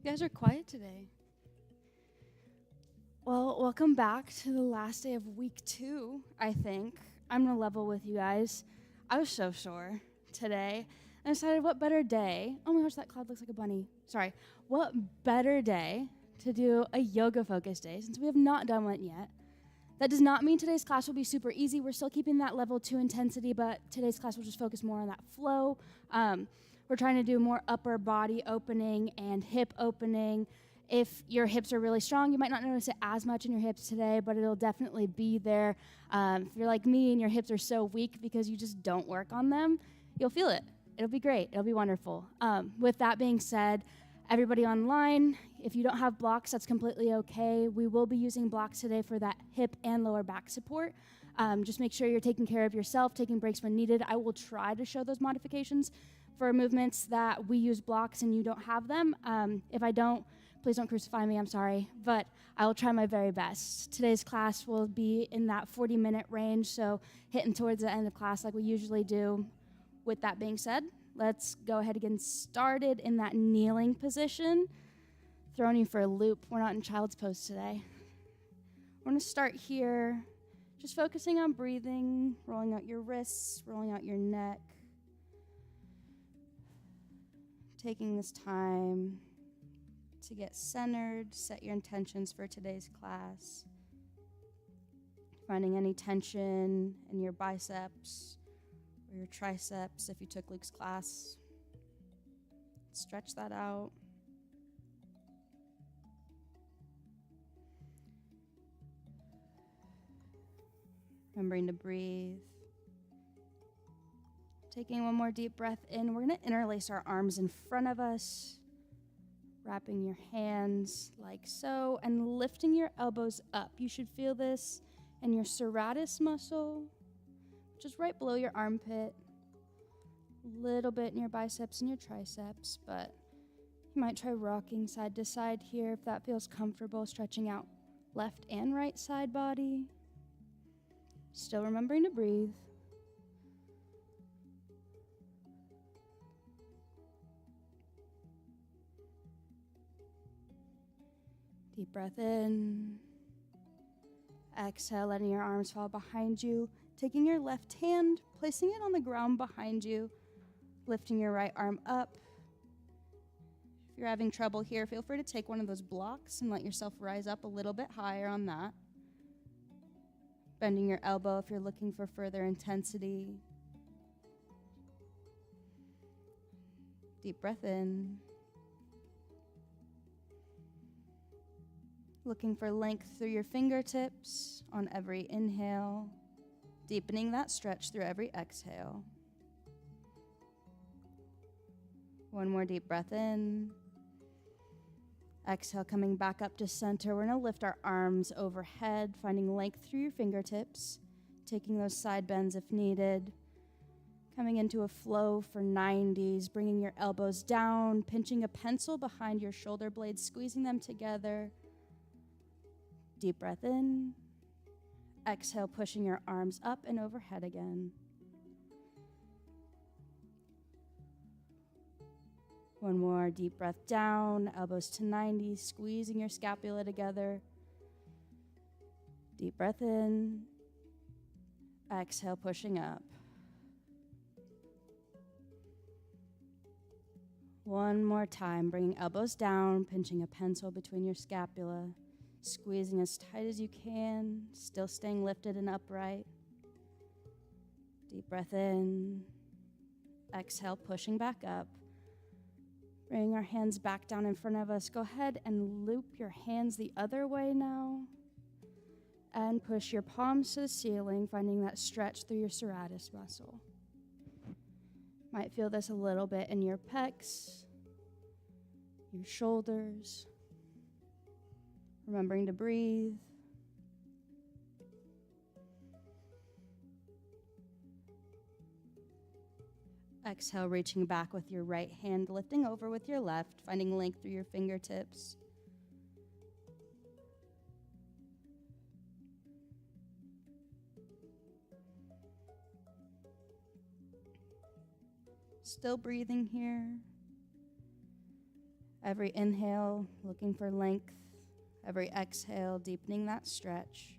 You guys are quiet today. Well, welcome back to the last day of week 2, I think. I'm going to level with you guys. I was so sore today. And I decided what better day. Oh my gosh, that cloud looks like a bunny. Sorry. What better day to do a yoga focus day since we have not done one yet. That does not mean today's class will be super easy. We're still keeping that level 2 intensity, but today's class will just focus more on that flow. We're trying to do more upper body opening and hip opening. If your hips are really strong, you might not notice it as much in your hips today, but it'll definitely be there. If you're like me and your hips are so weak because you just don't work on them, you'll feel it. It'll be great. It'll be wonderful. With that being said, everybody online, if you don't have blocks, that's completely okay. We will be using blocks today for that hip and lower back support. Just make sure you're taking care of yourself, taking breaks when needed. I will try to show those modifications for movements that we use blocks and you don't have them. If I don't, please don't crucify me, I'm sorry, but I will try my very best. Today's class will be in that 40-minute range, so hitting towards the end of class like we usually do. With that being said, let's go ahead and get started in that kneeling position. Throwing you for a loop. We're not in child's pose today. We're going to start here, just focusing on breathing, rolling out your wrists, rolling out your neck. Taking this time to get centered, set your intentions for today's class. Finding any tension in your biceps or your triceps if you took Luke's class. Stretch that out. Remembering to breathe. Taking one more deep breath in, we're going to interlace our arms in front of us, wrapping your hands like so, and lifting your elbows up. You should feel this in your serratus muscle, which is right below your armpit, a little bit in your biceps and your triceps, but you might try rocking side to side here if that feels comfortable, stretching out left and right side body. Still remembering to breathe. Deep breath in. Exhale, letting your arms fall behind you. Taking your left hand, placing it on the ground behind you. Lifting your right arm up. If you're having trouble here, feel free to take one of those blocks and let yourself rise up a little bit higher on that. Bending your elbow if you're looking for further intensity. Deep breath in. Looking for length through your fingertips on every inhale, deepening that stretch through every exhale. One more deep breath in. Exhale, coming back up to center. We're going to lift our arms overhead, finding length through your fingertips, taking those side bends if needed. Coming into a flow for 90s, bringing your elbows down, pinching a pencil behind your shoulder blades, squeezing them together. Deep breath in. Exhale, pushing your arms up and overhead again. One more deep breath down, elbows to 90, squeezing your scapula together. Deep breath in. Exhale, pushing up. One more time, bringing elbows down, pinching a pencil between your scapula. Squeezing as tight as you can, still staying lifted and upright. Deep breath in. Exhale, pushing back up. Bringing our hands back down in front of us. Go ahead and loop your hands the other way now. And push your palms to the ceiling, finding that stretch through your serratus muscle. Might feel this a little bit in your pecs, your shoulders. Remembering to breathe. Exhale, reaching back with your right hand, lifting over with your left, finding length through your fingertips. Still breathing here. Every inhale, looking for length. Every exhale, deepening that stretch.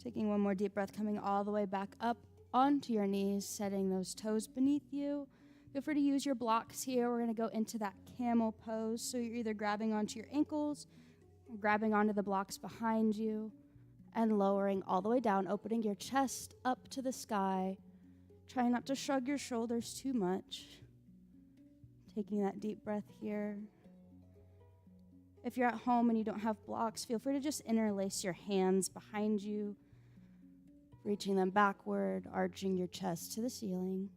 Taking one more deep breath, coming all the way back up onto your knees, setting those toes beneath you. Feel free to use your blocks here. We're going to go into that camel pose. So you're either grabbing onto your ankles, or grabbing onto the blocks behind you, and lowering all the way down, opening your chest up to the sky. Try not to shrug your shoulders too much. Taking that deep breath here. If you're at home and you don't have blocks, feel free to just interlace your hands behind you, reaching them backward, arching your chest to the ceiling.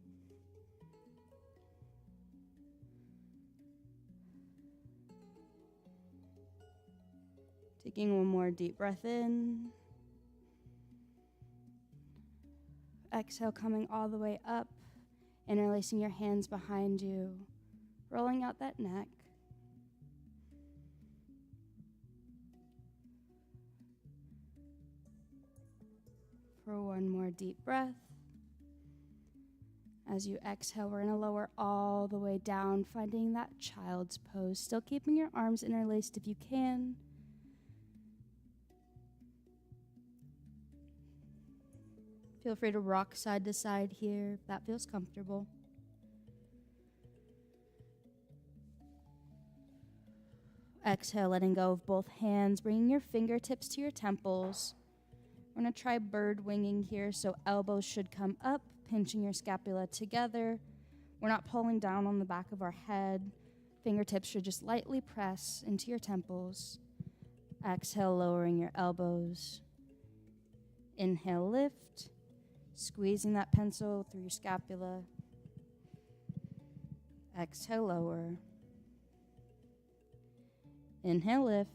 Taking one more deep breath in. Exhale, coming all the way up, interlacing your hands behind you, rolling out that neck. For one more deep breath. As you exhale, we're going to lower all the way down, finding that child's pose, still keeping your arms interlaced if you can. Feel free to rock side to side here if that feels comfortable. Exhale, letting go of both hands, bringing your fingertips to your temples. We're going to try bird winging here, so elbows should come up, pinching your scapula together. We're not pulling down on the back of our head. Fingertips should just lightly press into your temples. Exhale, lowering your elbows. Inhale, lift, squeezing that pencil through your scapula. Exhale, lower. Inhale, lift.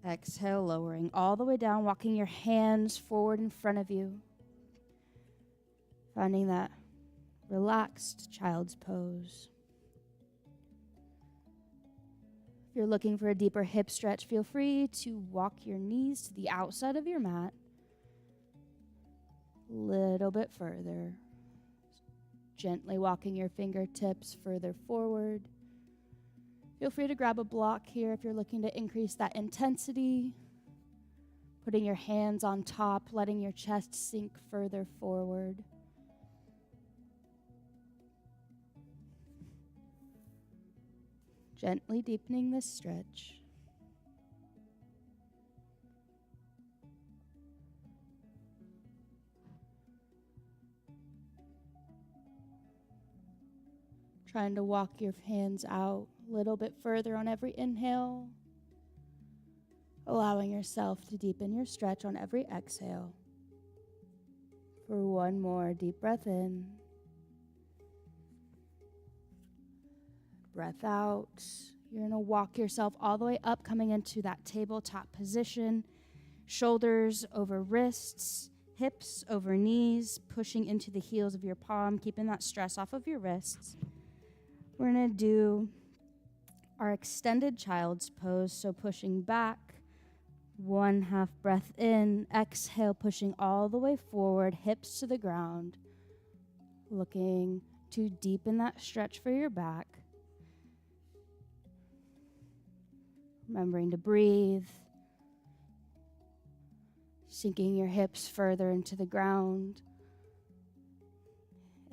Exhale, lowering all the way down, walking your hands forward in front of you. Finding that relaxed child's pose. If you're looking for a deeper hip stretch, feel free to walk your knees to the outside of your mat. A little bit further. Gently walking your fingertips further forward. Feel free to grab a block here if you're looking to increase that intensity. Putting your hands on top, letting your chest sink further forward. Gently deepening this stretch. Trying to walk your hands out a little bit further on every inhale. Allowing yourself to deepen your stretch on every exhale. For one more deep breath in. Breath out. You're going to walk yourself all the way up, coming into that tabletop position. Shoulders over wrists, hips over knees, pushing into the heels of your palm, keeping that stress off of your wrists. We're going to do our extended child's pose, so pushing back, 1/2 breath in, exhale, pushing all the way forward, hips to the ground, looking to deepen that stretch for your back. Remembering to breathe, sinking your hips further into the ground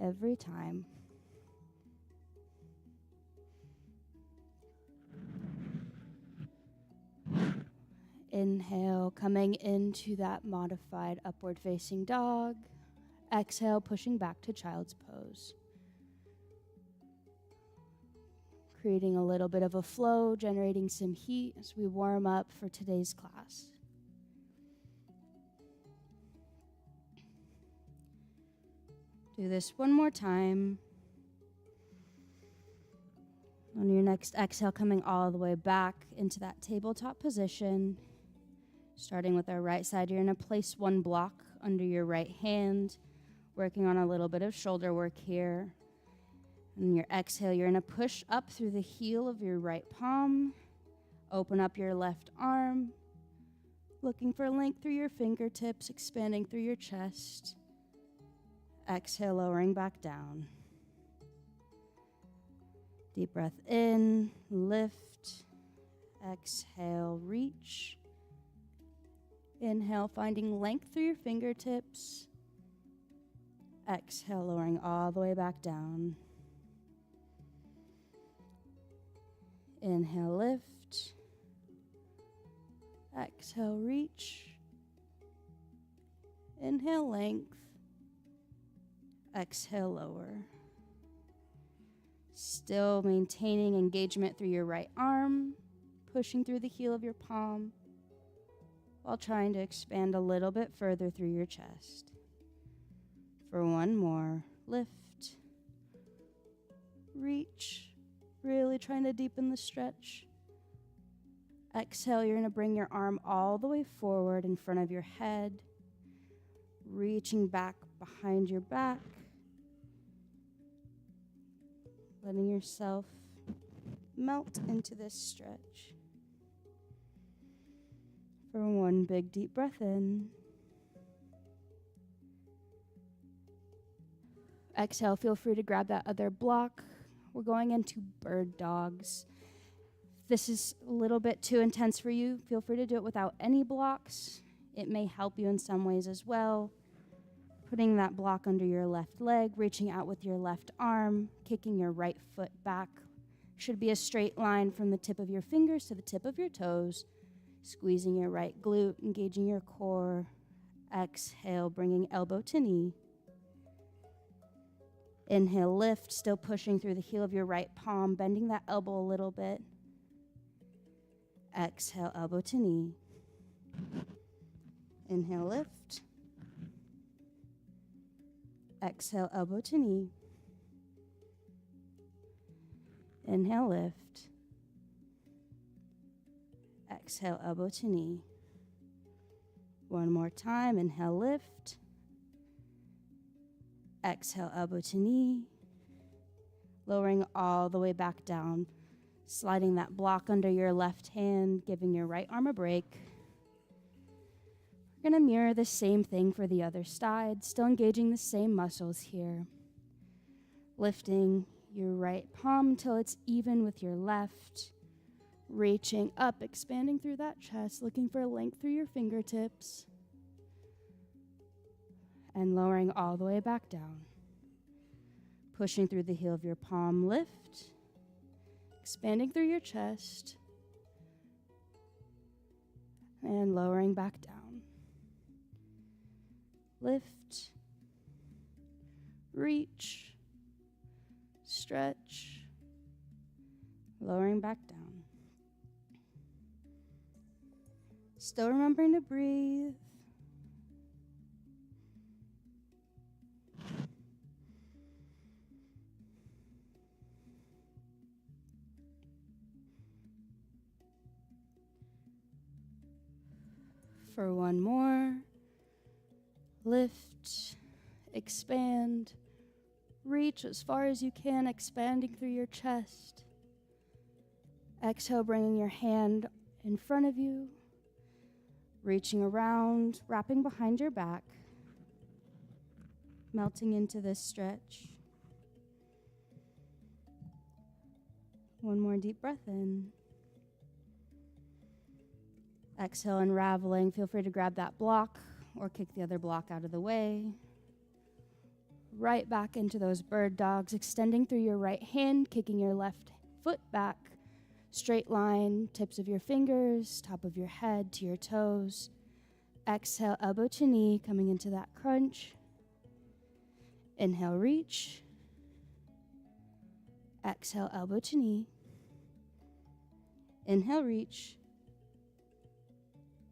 every time. Inhale, coming into that modified upward facing dog. Exhale, pushing back to child's pose. Creating a little bit of a flow, generating some heat as we warm up for today's class. Do this one more time. On your next exhale, coming all the way back into that tabletop position. Starting with our right side, you're going to place one block under your right hand, working on a little bit of shoulder work here. And your exhale, you're going to push up through the heel of your right palm. Open up your left arm, looking for length through your fingertips, expanding through your chest. Exhale, lowering back down. Deep breath in, lift. Exhale, reach. Inhale, finding length through your fingertips. Exhale, lowering all the way back down. Inhale, lift. Exhale, reach. Inhale, length. Exhale, lower. Still maintaining engagement through your right arm, pushing through the heel of your palm, while trying to expand a little bit further through your chest. For one more, lift, reach, really trying to deepen the stretch. Exhale, you're going to bring your arm all the way forward in front of your head, reaching back behind your back, letting yourself melt into this stretch. For one big deep breath in. Exhale, feel free to grab that other block. We're going into bird dogs. If this is a little bit too intense for you, feel free to do it without any blocks. It may help you in some ways as well. Putting that block under your left leg, reaching out with your left arm, kicking your right foot back. Should be a straight line from the tip of your fingers to the tip of your toes. Squeezing your right glute, engaging your core. Exhale, bringing elbow to knee. Inhale, lift, still pushing through the heel of your right palm, bending that elbow a little bit. Exhale, elbow to knee. Inhale, lift. Exhale, elbow to knee. Inhale, lift. Exhale, elbow to knee. One more time. Inhale, lift. Exhale, elbow to knee. Lowering all the way back down. Sliding that block under your left hand, giving your right arm a break. We're going to mirror the same thing for the other side, still engaging the same muscles here. Lifting your right palm until it's even with your left. Reaching up, expanding through that chest, looking for length through your fingertips. And lowering all the way back down. Pushing through the heel of your palm, lift. Expanding through your chest. And lowering back down. Lift. Reach. Stretch. Lowering back down. Still remembering to breathe. For one more. Lift, expand, reach as far as you can, expanding through your chest. Exhale, bringing your hand in front of you, reaching around, wrapping behind your back, melting into this stretch. One more deep breath in. Exhale, unraveling. Feel free to grab that block or kick the other block out of the way. Right back into those bird dogs, extending through your right hand, kicking your left foot back. Straight line, tips of your fingers, top of your head to your toes. Exhale, elbow to knee, coming into that crunch. Inhale, reach. Exhale, elbow to knee. Inhale, reach.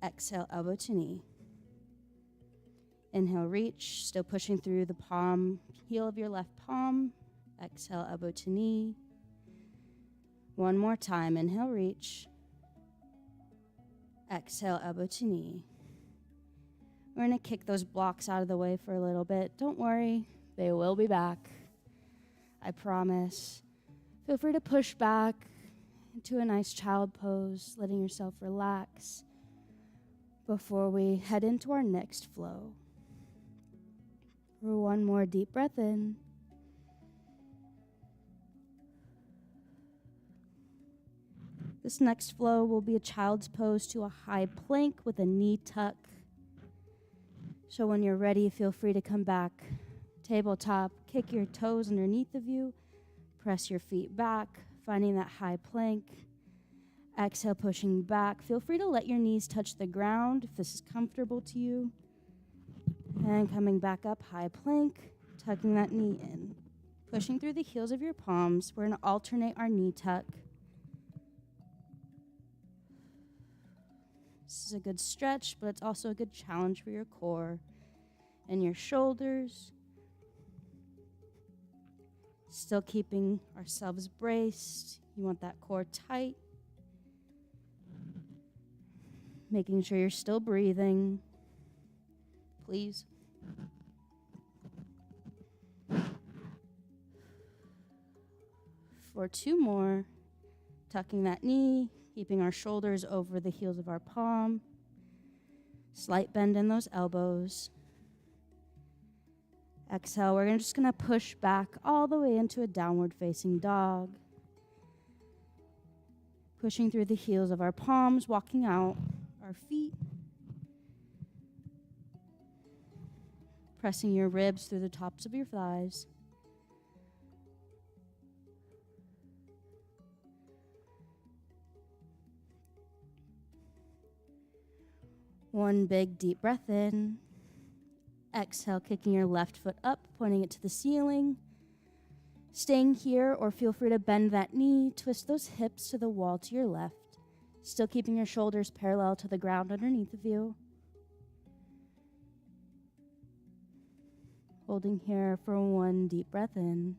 Exhale, elbow to knee. Inhale, reach, still pushing through the palm, heel of your left palm. Exhale, elbow to knee. One more time. Inhale, reach. Exhale, elbow to knee. We're going to kick those blocks out of the way for a little bit. Don't worry, they will be back. I promise. Feel free to push back into a nice child pose, letting yourself relax before we head into our next flow. For one more deep breath in. This next flow will be a child's pose to a high plank with a knee tuck. So when you're ready, feel free to come back. Tabletop, kick your toes underneath of you. Press your feet back, finding that high plank. Exhale, pushing back. Feel free to let your knees touch the ground if this is comfortable to you. And coming back up, high plank, tucking that knee in. Pushing through the heels of your palms. We're going to alternate our knee tuck. This is a good stretch, but it's also a good challenge for your core and your shoulders. Still keeping ourselves braced. You want that core tight. Making sure you're still breathing. Please. For two more, tucking that knee, keeping our shoulders over the heels of our palm. Slight bend in those elbows. Exhale, we're just going to push back all the way into a downward facing dog. Pushing through the heels of our palms, walking out our feet. Pressing your ribs through the tops of your thighs. One big deep breath in. Exhale, kicking your left foot up, pointing it to the ceiling. Staying here, or feel free to bend that knee, twist those hips to the wall to your left, still keeping your shoulders parallel to the ground underneath of you. Holding here for one deep breath in.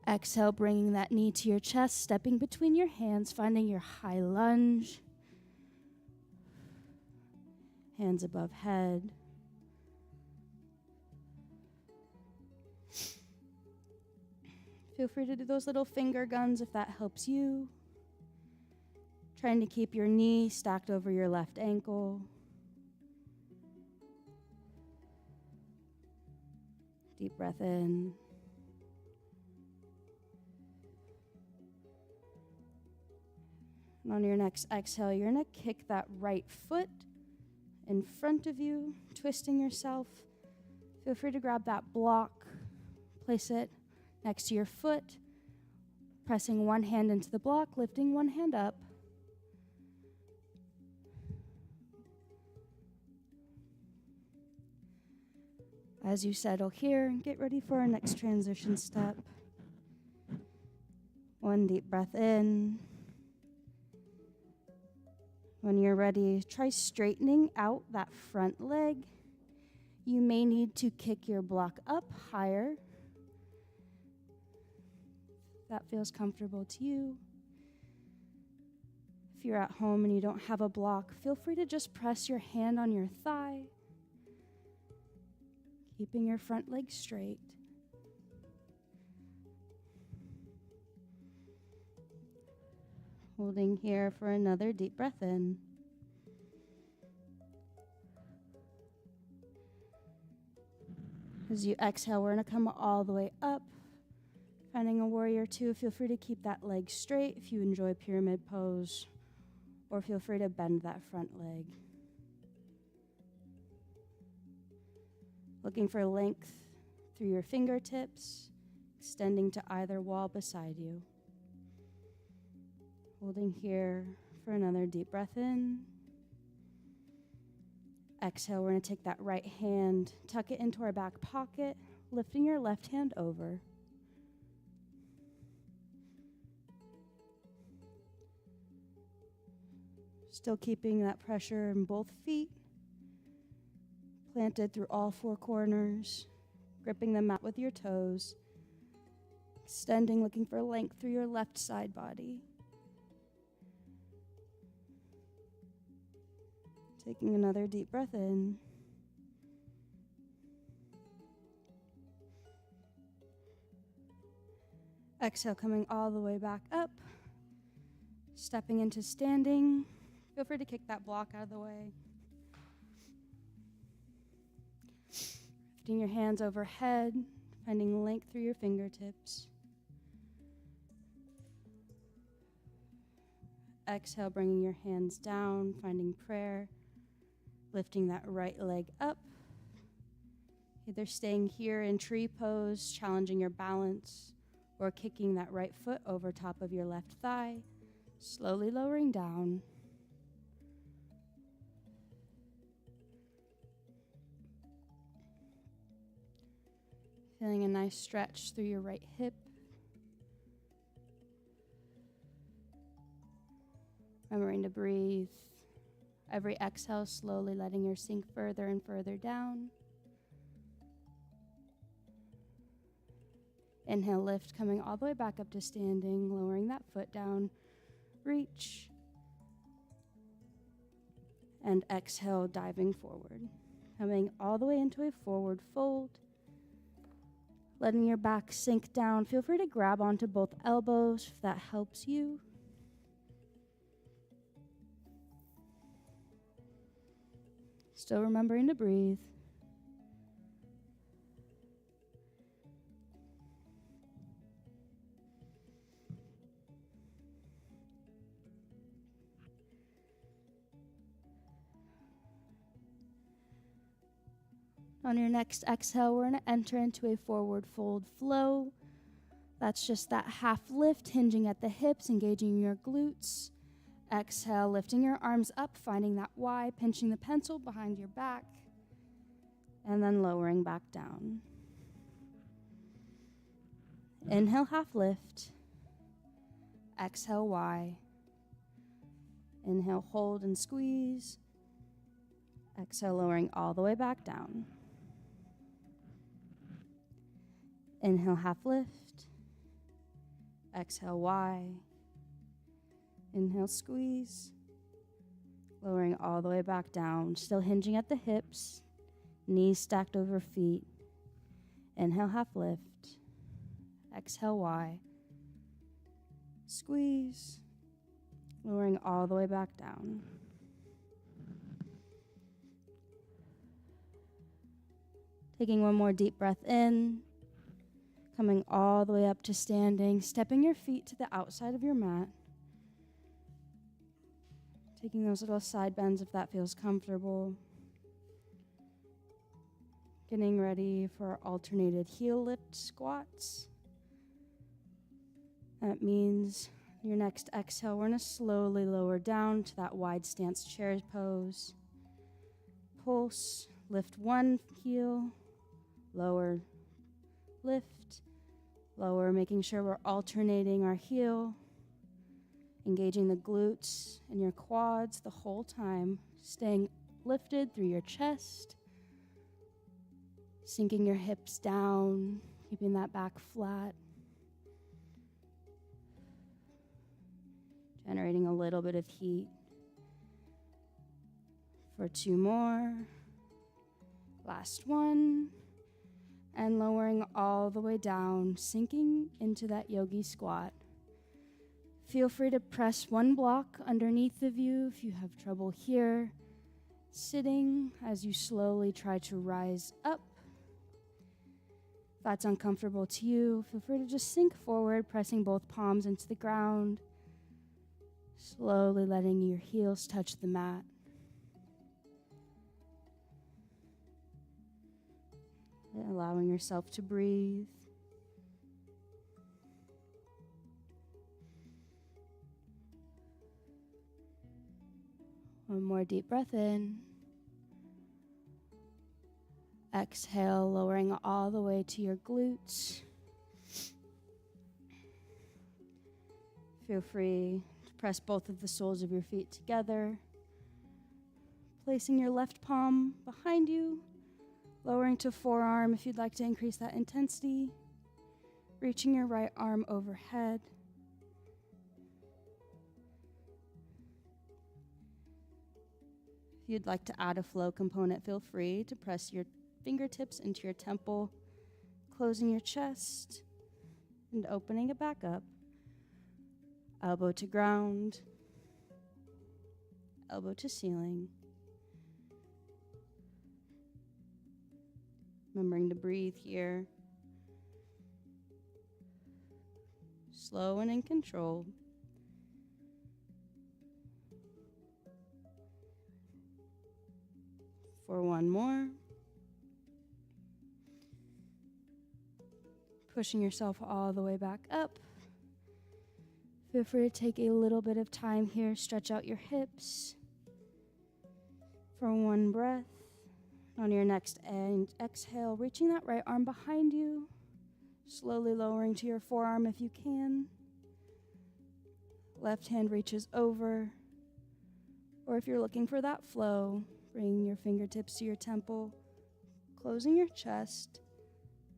Exhale, bringing that knee to your chest, stepping between your hands, finding your high lunge. Hands above head. Feel free to do those little finger guns if that helps you. Trying to keep your knee stacked over your left ankle. Deep breath in. And on your next exhale, you're going to kick that right foot in front of you, twisting yourself. Feel free to grab that block, place it next to your foot, pressing one hand into the block, lifting one hand up. As you settle here, get ready for our next transition step. One deep breath in. When you're ready, try straightening out that front leg. You may need to kick your block up higher. If that feels comfortable to you. If you're at home and you don't have a block, feel free to just press your hand on your thigh, keeping your front leg straight. Holding here for another deep breath in. As you exhale, we're going to come all the way up. Finding a warrior two, feel free to keep that leg straight if you enjoy pyramid pose, or feel free to bend that front leg. Looking for length through your fingertips, extending to either wall beside you. Holding here for another deep breath in. Exhale, we're going to take that right hand, tuck it into our back pocket, lifting your left hand over. Still keeping that pressure in both feet, planted through all four corners, gripping the mat with your toes, extending, looking for length through your left side body. Taking another deep breath in. Exhale, coming all the way back up. Stepping into standing. Feel free to kick that block out of the way. Lifting your hands overhead, finding length through your fingertips. Exhale, bringing your hands down, finding prayer. Lifting that right leg up, either staying here in tree pose, challenging your balance, or kicking that right foot over top of your left thigh, slowly lowering down. Feeling a nice stretch through your right hip. Remembering to breathe. Every exhale, slowly letting your sink further and further down. Inhale, lift, coming all the way back up to standing, lowering that foot down. Reach. And exhale, diving forward. Coming all the way into a forward fold. Letting your back sink down. Feel free to grab onto both elbows if that helps you. Still remembering to breathe. On your next exhale, we're going to enter into a forward fold flow. That's just that half lift, hinging at the hips, engaging your glutes. Exhale, lifting your arms up, finding that Y, pinching the pencil behind your back. and then lowering back down. Inhale, half lift. Exhale, Y. Inhale, hold and squeeze. Exhale, lowering all the way back down. Inhale, half lift. Exhale, Y. Inhale, squeeze. Lowering all the way back down, still hinging at the hips, knees stacked over feet. Inhale, half lift. Exhale, Y. Squeeze. Lowering all the way back down. Taking one more deep breath in. Coming all the way up to standing, stepping your feet to the outside of your mat. Taking those little side bends if that feels comfortable. Getting ready for alternated heel lift squats. That means your next exhale, we're going to slowly lower down to that wide stance chair pose. Pulse, lift one heel, lower, lift, lower, making sure we're alternating our heel, engaging the glutes and your quads the whole time, staying lifted through your chest, sinking your hips down, keeping that back flat, generating a little bit of heat. For 2 more, last one, and lowering all the way down, sinking into that yogi squat. Feel free to press one block underneath of you if you have trouble here. Sitting as you slowly try to rise up. If that's uncomfortable to you, feel free to just sink forward, pressing both palms into the ground. Slowly letting your heels touch the mat. Allowing yourself to breathe. One more deep breath in. Exhale, lowering all the way to your glutes. Feel free to press both of the soles of your feet together. Placing your left palm behind you. Lowering to forearm if you'd like to increase that intensity. Reaching your right arm overhead. If you'd like to add a flow component, feel free to press your fingertips into your temple, closing your chest and opening it back up. Elbow to ground, elbow to ceiling. Remembering to breathe here. Slow and in control. For one more. Pushing yourself all the way back up. Feel free to take a little bit of time here. Stretch out your hips. For one breath. On your next exhale, reaching that right arm behind you. Slowly lowering to your forearm if you can. Left hand reaches over. Or if you're looking for that flow, bringing your fingertips to your temple, closing your chest,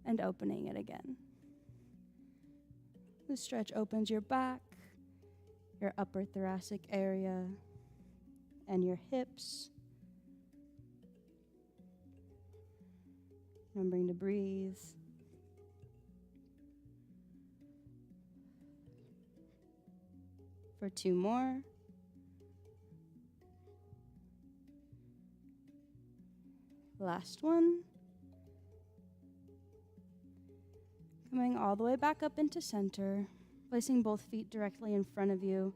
and opening it again. The stretch opens your back, your upper thoracic area, and your hips. Remembering to breathe. For 2 more. Last one. Coming all the way back up into center, placing both feet directly in front of you.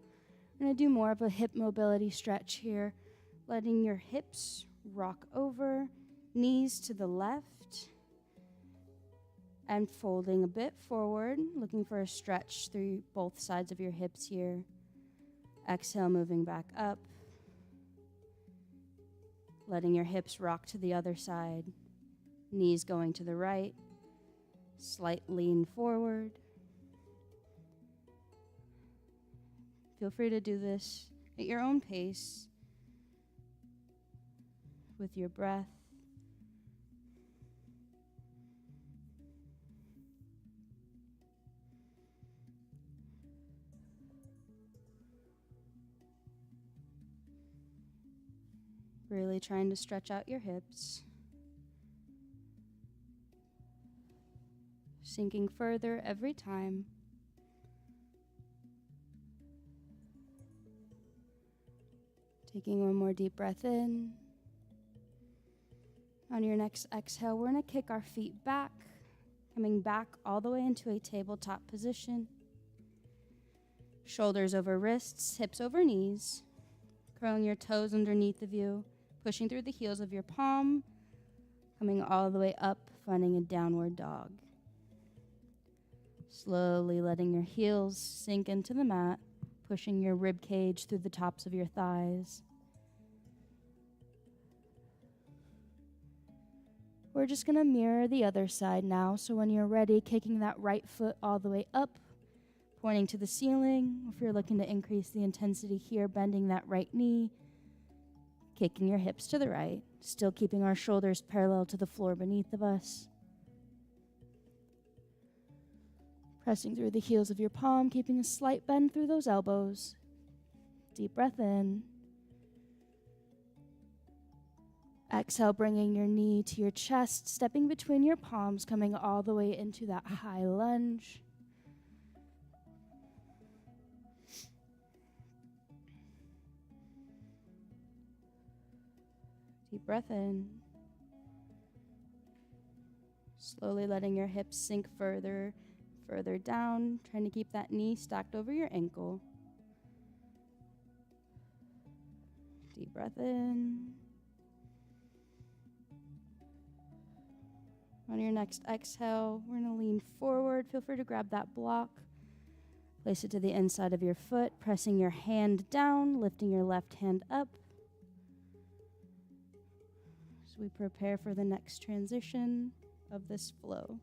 We're going to do more of a hip mobility stretch here, letting your hips rock over, knees to the left, and folding a bit forward, looking for a stretch through both sides of your hips here. Exhale, moving back up, letting your hips rock to the other side. Knees going to the right. Slight lean forward. Feel free to do this at your own pace with your breath. Really trying to stretch out your hips. Sinking further every time. Taking one more deep breath in. On your next exhale, we're going to kick our feet back, coming back all the way into a tabletop position. Shoulders over wrists, hips over knees. Curling your toes underneath of you, pushing through the heels of your palm, coming all the way up, finding a downward dog. Slowly letting your heels sink into the mat, pushing your rib cage through the tops of your thighs. We're just going to mirror the other side now, so when you're ready, kicking that right foot all the way up, pointing to the ceiling. If you're looking to increase the intensity here, bending that right knee, kicking your hips to the right, still keeping our shoulders parallel to the floor beneath of us. Pressing through the heels of your palm, keeping a slight bend through those elbows. Deep breath in. Exhale, bringing your knee to your chest, stepping between your palms, coming all the way into that high lunge. Deep breath in. Slowly letting your hips sink further down, trying to keep that knee stacked over your ankle. Deep breath in. On your next exhale, we're going to lean forward. Feel free to grab that block. Place it to the inside of your foot, pressing your hand down, lifting your left hand up. As we prepare for the next transition of this flow.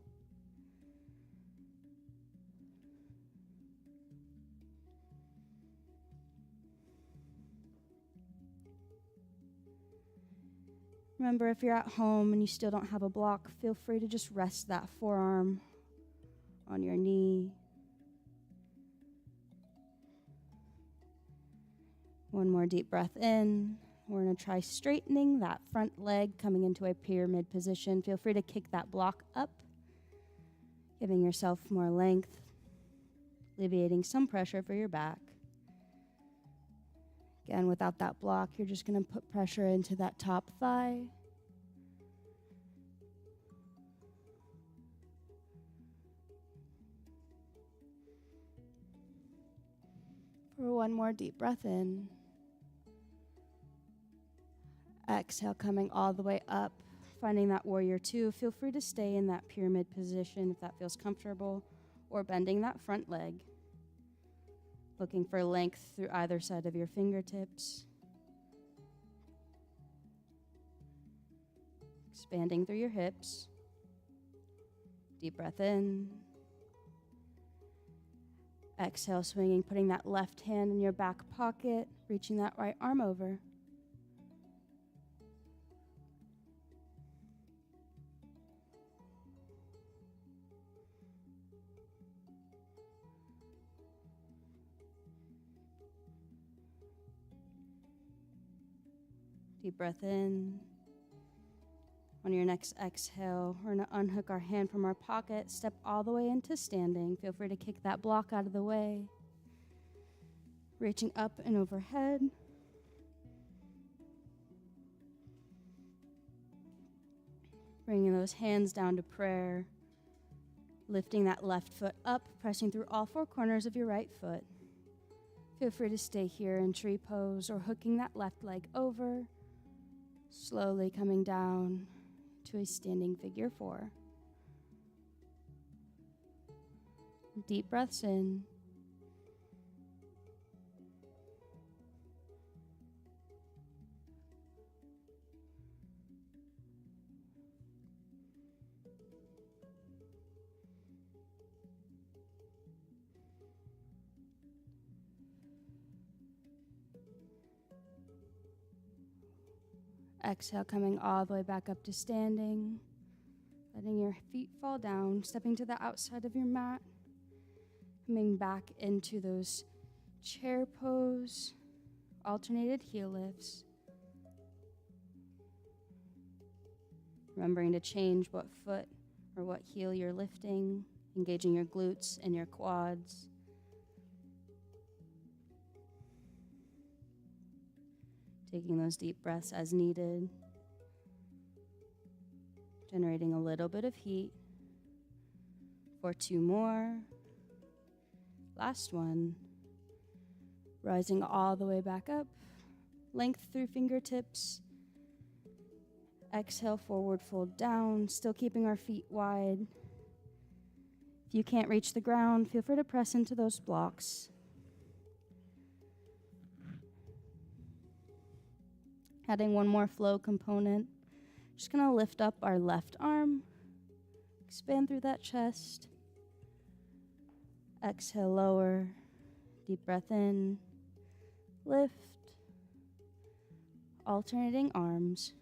Remember, if you're at home and you still don't have a block, feel free to just rest that forearm on your knee. One more deep breath in. We're going to try straightening that front leg, coming into a pyramid position. Feel free to kick that block up, giving yourself more length, alleviating some pressure for your back. Again, without that block, you're just going to put pressure into that top thigh. For one more deep breath in. Exhale, coming all the way up, finding that warrior two. Feel free to stay in that pyramid position if that feels comfortable, or bending that front leg. Looking for length through either side of your fingertips. Expanding through your hips. Deep breath in. Exhale, swinging, putting that left hand in your back pocket, reaching that right arm over. Deep breath in. On your next exhale, we're going to unhook our hand from our pocket, step all the way into standing. Feel free to kick that block out of the way. Reaching up and overhead. Bringing those hands down to prayer. Lifting that left foot up, pressing through all four corners of your right foot. Feel free to stay here in tree pose or hooking that left leg over. Slowly coming down to a standing figure four. Deep breaths in. Exhale, coming all the way back up to standing. Letting your feet fall down, stepping to the outside of your mat. Coming back into those chair pose, alternated heel lifts. Remembering to change what foot or what heel you're lifting, engaging your glutes and your quads. Taking those deep breaths as needed. Generating a little bit of heat. For 2 more. Last one. Rising all the way back up. Length through fingertips. Exhale, forward fold down, still keeping our feet wide. If you can't reach the ground, feel free to press into those blocks. Adding one more flow component. Just gonna lift up our left arm, expand through that chest. Exhale, lower, deep breath in, lift, alternating arms.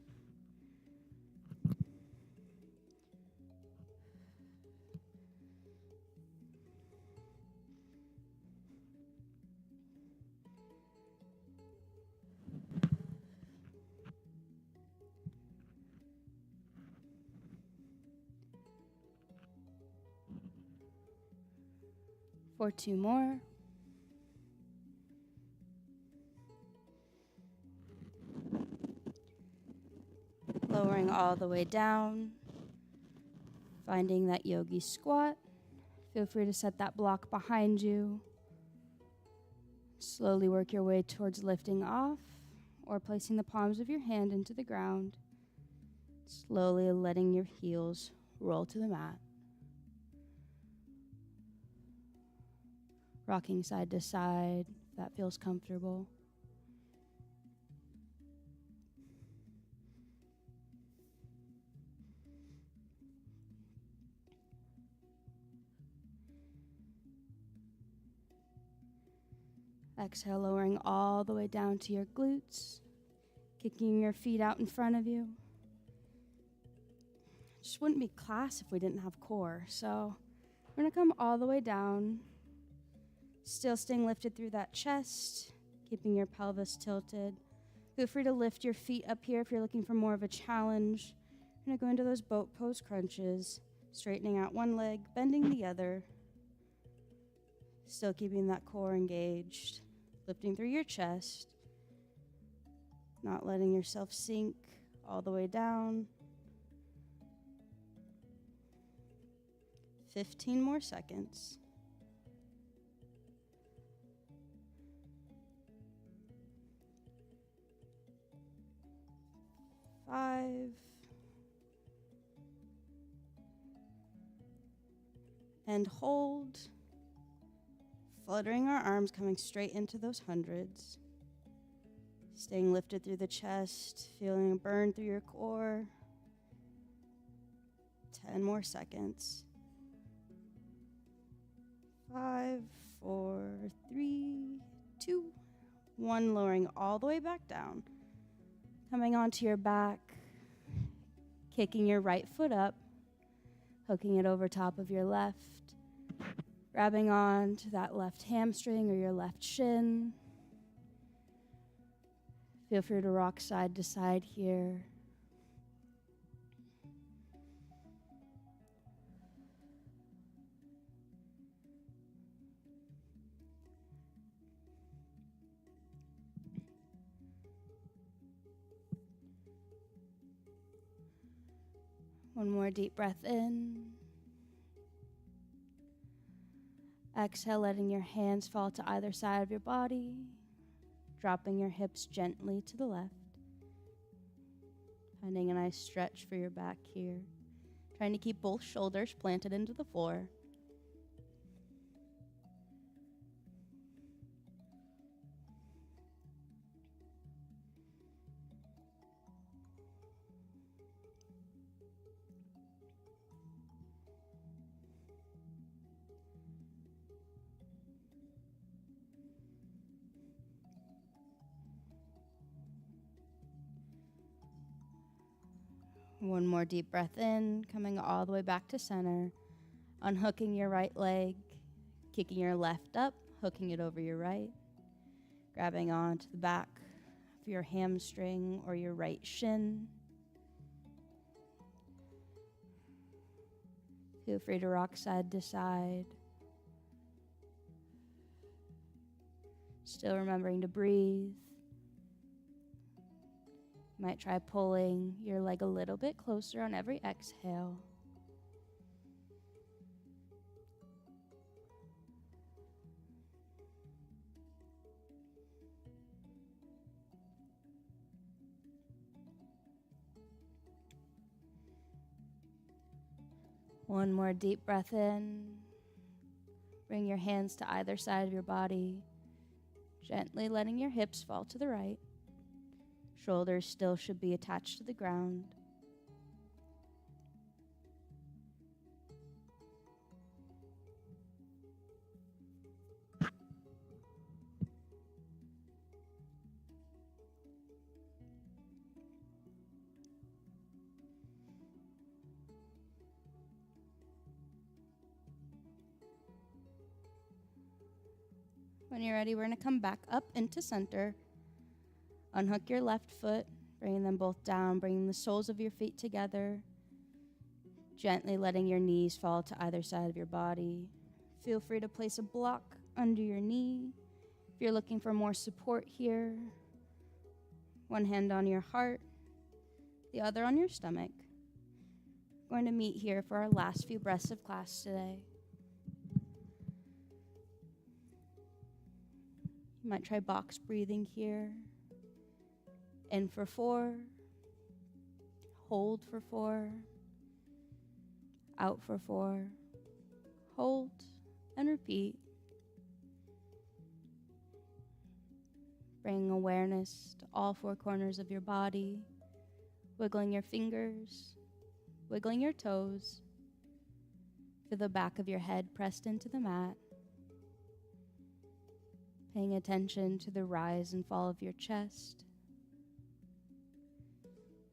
For 2 more. Lowering all the way down. Finding that yogi squat. Feel free to set that block behind you. Slowly work your way towards lifting off or placing the palms of your hand into the ground. Slowly letting your heels roll to the mat. Rocking side to side, if that feels comfortable. Exhale, lowering all the way down to your glutes, kicking your feet out in front of you. Just wouldn't be class if we didn't have core, so we're gonna come all the way down. Still staying lifted through that chest, keeping your pelvis tilted. Feel free to lift your feet up here if you're looking for more of a challenge. We're going to go into those boat pose crunches, straightening out one leg, bending the other. Still keeping that core engaged, lifting through your chest, not letting yourself sink all the way down. 15 more seconds. 5. And hold. Fluttering our arms, coming straight into those hundreds. Staying lifted through the chest, feeling a burn through your core. 10 more seconds. 5, 4, 3, 2, 1. Lowering all the way back down. Coming onto your back, kicking your right foot up, hooking it over top of your left, grabbing on to that left hamstring or your left shin. Feel free to rock side to side here. One more deep breath in. Exhale, letting your hands fall to either side of your body, dropping your hips gently to the left. Finding a nice stretch for your back here. Trying to keep both shoulders planted into the floor. One more deep breath in, coming all the way back to center. Unhooking your right leg, kicking your left up, hooking it over your right. Grabbing onto the back of your hamstring or your right shin. Feel free to rock side to side. Still remembering to breathe. Might try pulling your leg a little bit closer on every exhale. One more deep breath in. Bring your hands to either side of your body, gently letting your hips fall to the right. Shoulders still should be attached to the ground. When you're ready, we're going to come back up into center. Unhook your left foot, bringing them both down, bringing the soles of your feet together. Gently letting your knees fall to either side of your body. Feel free to place a block under your knee. If you're looking for more support here, one hand on your heart, the other on your stomach. We're going to meet here for our last few breaths of class today. You might try box breathing here. In for 4, hold for 4, out for 4, hold, and repeat. Bring awareness to all 4 corners of your body, wiggling your fingers, wiggling your toes, feel the back of your head pressed into the mat, paying attention to the rise and fall of your chest,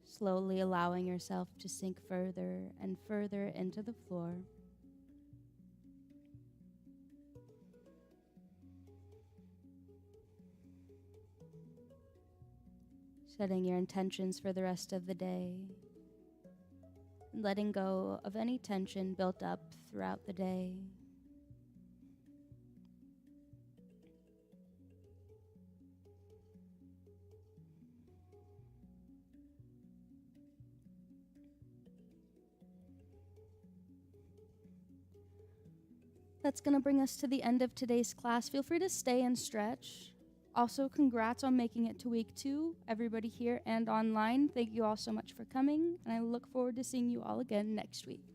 slowly allowing yourself to sink further and further into the floor. Setting your intentions for the rest of the day, and letting go of any tension built up throughout the day. That's going to bring us to the end of today's class. Feel free to stay and stretch. Also, congrats on making it to week 2, everybody here and online. Thank you all so much for coming, and I look forward to seeing you all again next week.